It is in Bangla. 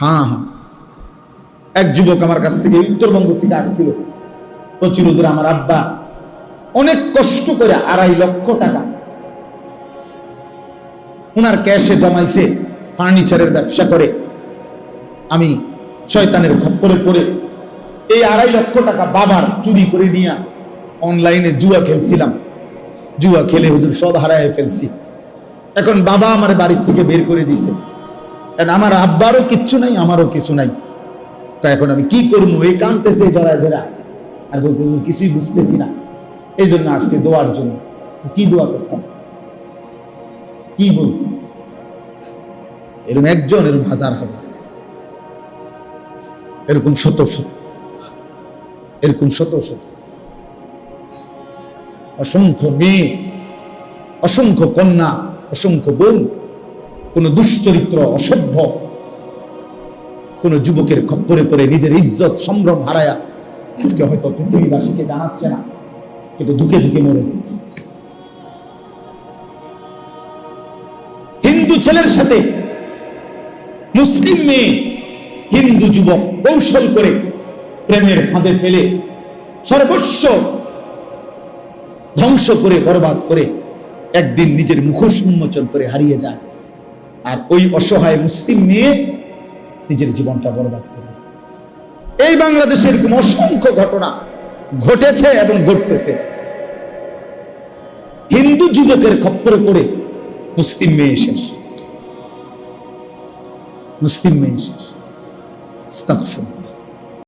হ্যাঁ হ্যাঁ, এক যুবক আমার কাছ থেকে উত্তরবঙ্গ থেকে আসছিল, প্রচুর হুজুর আমার আব্বা অনেক কষ্ট করে 2.5 লক্ষ টাকা ওনার ক্যাশে জমাইছে, ফার্নিচারের ব্যবসা করে। আমি শয়তানের খপ্পরে পড়ে এই 2.5 লক্ষ টাকা বাবার চুরি করে নিয়ে অনলাইনে জুয়া খেলছিলাম। জুয়া খেলে হুজুর সব হারায় ফেলছি। এখন বাবা আমার বাড়ির থেকে বের করে দিছে, কারণ আমার আব্বারও কিচ্ছু নাই, আমারও কিছু নাই। এখন আমি কি করবো? এই কানতেছে জড়ায় ধরা, আর বলতে কিছুই বুঝতেছি না। এই জন্য আসছি দোয়ার জন্য। কি দোয়া করতাম, কি বলতাম? এরকম একজন, এরকম হাজার হাজার, এরকম শত শত, এরকম শত শত, অসংখ্য মেয়ে, অসংখ্য কন্যা, অসংখ্য বোন, কোন দুশ্চরিত্র, অসভ্য কোন যুবকের খপ্পরে পড়ে নিজের ইজ্জত সম্ভ্রম হারায়া আজকে হয়তো পৃথিবীবাসীকে জানাচ্ছে না, কিন্তু ধুকে ধুকে মরে যাচ্ছে। হিন্দু ছেলের সাথে মুসলিম মেয়ে, হিন্দু যুবক কৌশল করে প্রেমের ফাঁদে ফেলে সর্বস্ব ধ্বংস করে বরবাদ করে একদিন নিজের মুখোশ উন্মোচন করে হারিয়ে যায়। আর ওই অসহায় মুসলিম মেয়ে নিজের জীবনটা বরবাদ করে। এই বাংলাদেশের অসংখ্য ঘটনা ঘটেছে এবং ঘটতেছে। হিন্দু যুবকের খপ্পরে পড়ে মুসলিম মেয়ে শেষ, মুসলিম মেয়ে শেষ। আস্তাগফিরুল্লাহ।